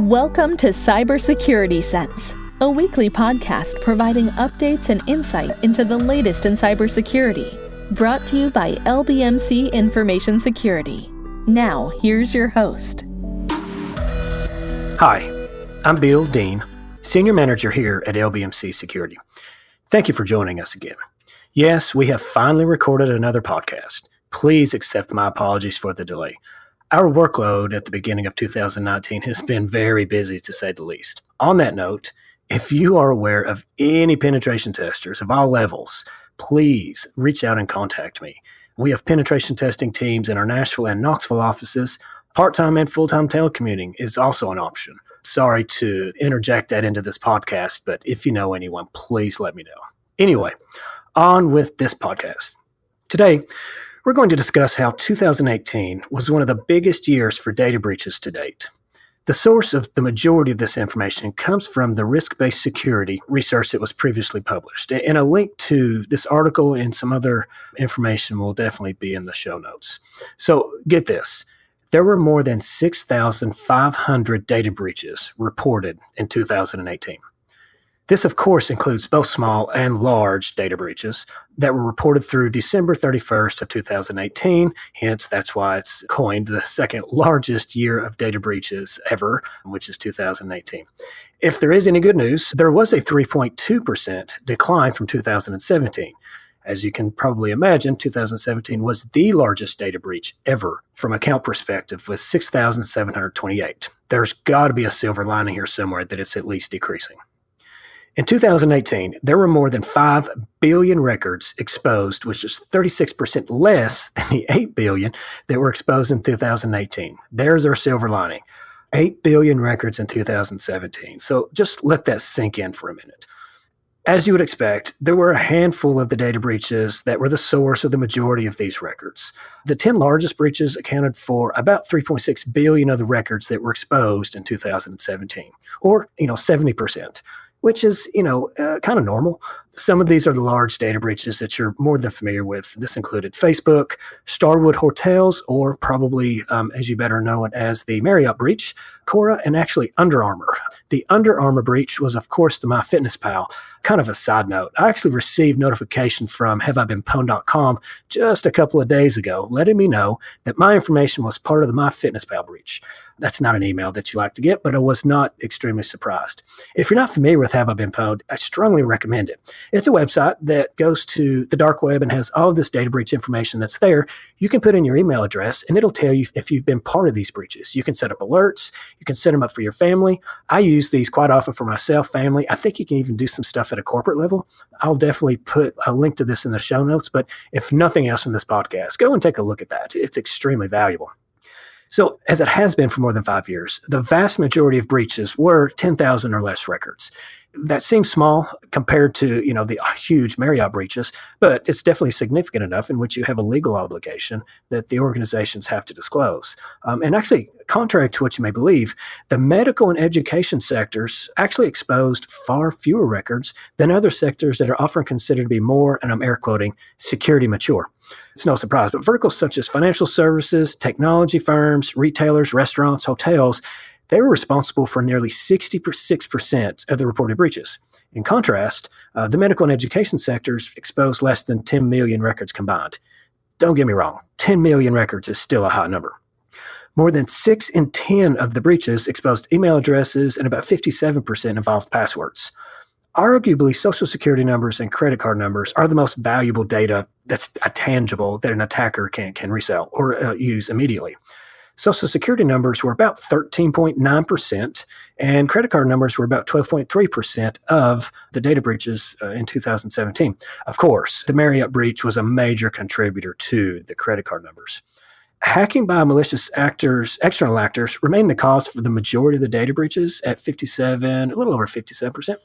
Welcome to Cybersecurity Sense, a weekly podcast providing updates and insight into the latest in cybersecurity. Brought to you by LBMC Information Security. Now, here's your host. Hi, I'm Bill Dean, Senior Manager here at LBMC Security. Thank you for joining us again. Yes, we have finally recorded another podcast. Please accept my apologies for the delay. Our workload at the beginning of 2019 has been very busy, to say the least. On that note, if you are aware of any penetration testers of all levels, please reach out and contact me. We have penetration testing teams in our Nashville and Knoxville offices. Part-time and full-time telecommuting is also an option. Sorry to interject that into this podcast, but if you know anyone, please let me know. Anyway, on with this podcast. Today, we're going to discuss how 2018 was one of the biggest years for data breaches to date. The source of the majority of this information comes from the risk-based security research that was previously published. And a link to this article and some other information will definitely be in the show notes. So get this. There were more than 6,500 data breaches reported in 2018. This, of course, includes both small and large data breaches that were reported through December 31st of 2018. Hence, that's why it's coined the second largest year of data breaches ever, which is 2018. If there is any good news, there was a 3.2% decline from 2017. As you can probably imagine, 2017 was the largest data breach ever from a count perspective with 6,728. There's got to be a silver lining here somewhere that it's at least decreasing. In 2018, there were more than 5 billion records exposed, which is 36% less than the 8 billion that were exposed in 2018. There's our silver lining. 8 billion records in 2017. So just let that sink in for a minute. As you would expect, there were a handful of the data breaches that were the source of the majority of these records. The 10 largest breaches accounted for about 3.6 billion of the records that were exposed in 2017, or 70%. Which is, kind of normal. Some of these are the large data breaches that you're more than familiar with. This included Facebook, Starwood Hotels, or probably, as you better know it as the Marriott breach, Cora, and actually Under Armour. The Under Armour breach was, of course, the MyFitnessPal. Kind of a side note, I actually received notification from haveibeenpwned.com just a couple of days ago, letting me know that my information was part of the MyFitnessPal breach. That's not an email that you like to get, but I was not extremely surprised. If you're not familiar with Have I Been Pwned, I strongly recommend it. It's a website that goes to the dark web and has all of this data breach information that's there. You can put in your email address, and it'll tell you if you've been part of these breaches. You can set up alerts. You can set them up for your family. I use these quite often for myself, family. I think you can even do some stuff at a corporate level. I'll definitely put a link to this in the show notes, but if nothing else in this podcast, go and take a look at that. It's extremely valuable. So, as it has been for more than 5 years, the vast majority of breaches were 10,000 or less records. That seems small compared to, the huge Marriott breaches, but it's definitely significant enough in which you have a legal obligation that the organizations have to disclose. And actually, contrary to what you may believe, the medical and education sectors actually exposed far fewer records than other sectors that are often considered to be more, and I'm air quoting, security mature. It's no surprise, but verticals such as financial services, technology firms, retailers, restaurants, hotels, they were responsible for nearly 66% of the reported breaches. In contrast, the medical and education sectors exposed less than 10 million records combined. Don't get me wrong, 10 million records is still a high number. More than 6 in 10 of the breaches exposed email addresses, and about 57% involved passwords. Arguably, social security numbers and credit card numbers are the most valuable data that's tangible that an attacker can resell or use immediately. Social security numbers were about 13.9%, and credit card numbers were about 12.3% of the data breaches in 2017. Of course, the Marriott breach was a major contributor to the credit card numbers. Hacking by malicious actors, external actors, remained the cause for the majority of the data breaches at a little over 57%.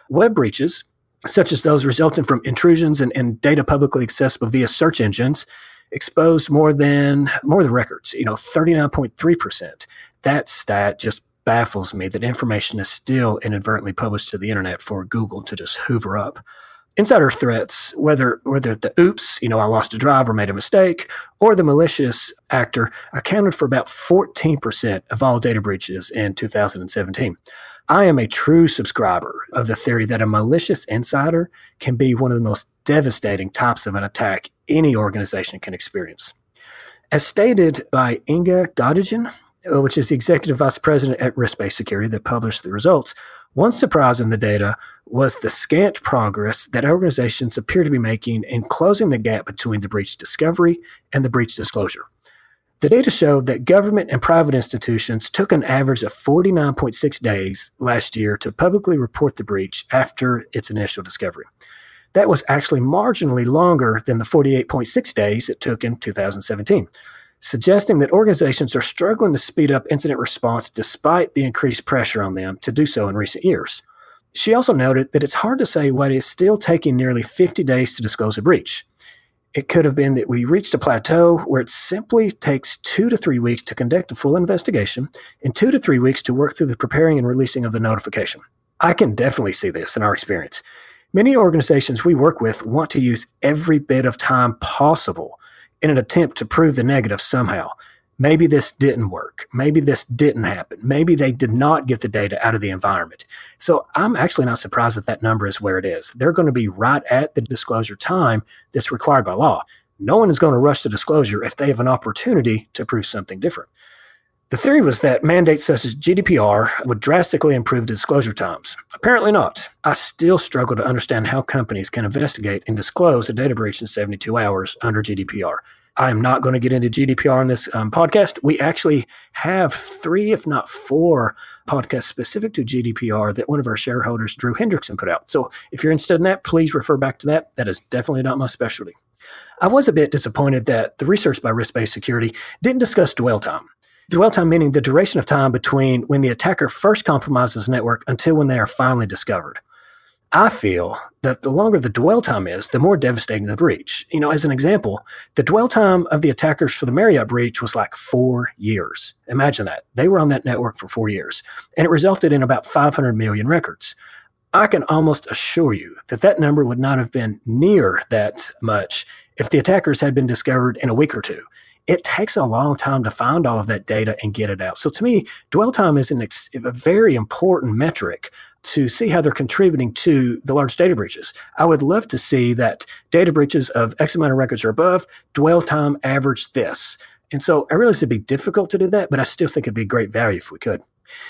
Web breaches, such as those resulting from intrusions and data publicly accessible via search engines, exposed more than records, 39.3%. That stat just baffles me that information is still inadvertently published to the internet for Google to just hoover up. Insider threats, whether the oops, I lost a drive or made a mistake, or the malicious actor, accounted for about 14% of all data breaches in 2017. I am a true subscriber of the theory that a malicious insider can be one of the most devastating types of an attack any organization can experience. As stated by Inga Gottingen, which is the executive vice president at Risk-Based Security that published the results, one surprise in the data was the scant progress that organizations appear to be making in closing the gap between the breach discovery and the breach disclosure. The data showed that government and private institutions took an average of 49.6 days last year to publicly report the breach after its initial discovery. That was actually marginally longer than the 48.6 days it took in 2017, suggesting that organizations are struggling to speed up incident response despite the increased pressure on them to do so in recent years. She also noted that it's hard to say why it is still taking nearly 50 days to disclose a breach. It could have been that we reached a plateau where it simply takes 2 to 3 weeks to conduct a full investigation and 2 to 3 weeks to work through the preparing and releasing of the notification. I can definitely see this in our experience. Many organizations we work with want to use every bit of time possible in an attempt to prove the negative somehow. Maybe this didn't work. Maybe this didn't happen. Maybe they did not get the data out of the environment. So I'm actually not surprised that number is where it is. They're going to be right at the disclosure time that's required by law. No one is going to rush to disclosure if they have an opportunity to prove something different. The theory was that mandates such as GDPR would drastically improve disclosure times. Apparently not. I still struggle to understand how companies can investigate and disclose a data breach in 72 hours under GDPR. I am not going to get into GDPR in this podcast. We actually have 3, if not 4, podcasts specific to GDPR that one of our shareholders, Drew Hendrickson, put out. So if you're interested in that, please refer back to that. That is definitely not my specialty. I was a bit disappointed that the research by Risk-Based Security didn't discuss dwell time. Dwell time meaning the duration of time between when the attacker first compromises the network until when they are finally discovered. I feel that the longer the dwell time is, the more devastating the breach. As an example, the dwell time of the attackers for the Marriott breach was like 4 years. Imagine that. They were on that network for 4 years, and it resulted in about 500 million records. I can almost assure you that number would not have been near that much if the attackers had been discovered in a week or two. It takes a long time to find all of that data and get it out. So to me, dwell time is a very important metric to see how they're contributing to the large data breaches. I would love to see that data breaches of X amount of records or above, dwell time average this. And so I realize it'd be difficult to do that, but I still think it'd be great value if we could.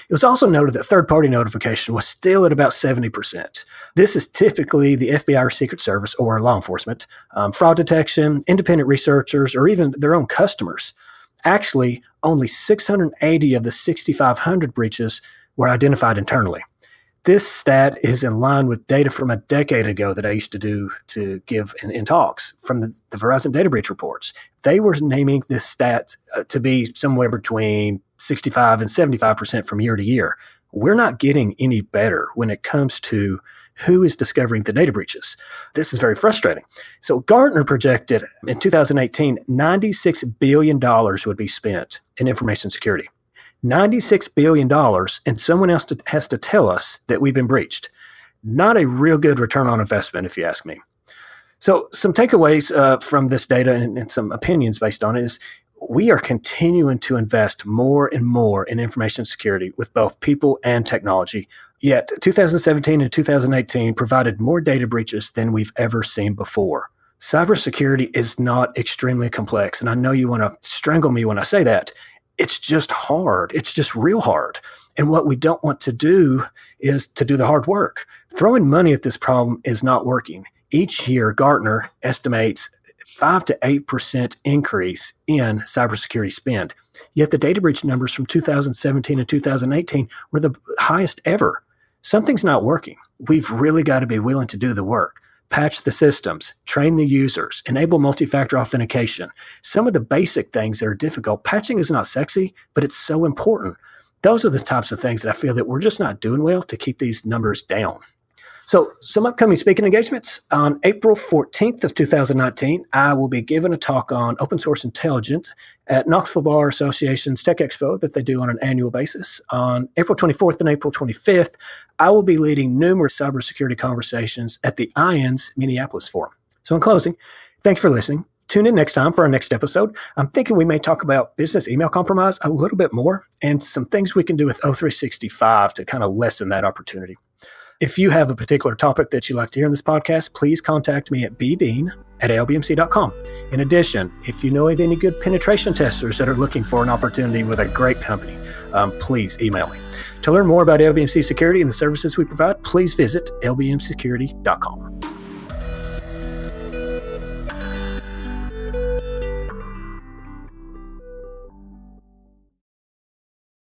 It was also noted that third-party notification was still at about 70%. This is typically the FBI or Secret Service or law enforcement, fraud detection, independent researchers, or even their own customers. Actually, only 680 of the 6,500 breaches were identified internally. This stat is in line with data from a decade ago that I used to give in talks from the Verizon data breach reports. They were naming this stat to be somewhere between 65 and 75% from year to year. We're not getting any better when it comes to who is discovering the data breaches. This is very frustrating. So Gartner projected in 2018, $96 billion would be spent in information security. $96 billion, and someone else has to tell us that we've been breached. Not a real good return on investment, if you ask me. So some takeaways from this data and some opinions based on it is we are continuing to invest more and more in information security with both people and technology. Yet 2017 and 2018 provided more data breaches than we've ever seen before. Cybersecurity is not extremely complex, and I know you want to strangle me when I say that. It's just hard. It's just real hard. And what we don't want to do is to do the hard work. Throwing money at this problem is not working. Each year, Gartner estimates 5 to 8% increase in cybersecurity spend. Yet the data breach numbers from 2017 and 2018 were the highest ever. Something's not working. We've really got to be willing to do the work. Patch the systems, train the users, enable multi-factor authentication. Some of the basic things that are difficult. Patching is not sexy, but it's so important. Those are the types of things that I feel that we're just not doing well to keep these numbers down. So some upcoming speaking engagements. On April 14th of 2019, I will be giving a talk on open source intelligence at Knoxville Bar Association's Tech Expo that they do on an annual basis. On April 24th and April 25th, I will be leading numerous cybersecurity conversations at the IANS Minneapolis Forum. So in closing, thanks for listening. Tune in next time for our next episode. I'm thinking we may talk about business email compromise a little bit more and some things we can do with O365 to kind of lessen that opportunity. If you have a particular topic that you'd like to hear in this podcast, please contact me at bdean@lbmc.com. In addition, if you know of any good penetration testers that are looking for an opportunity with a great company, please email me. To learn more about LBMC Security and the services we provide, please visit lbmsecurity.com.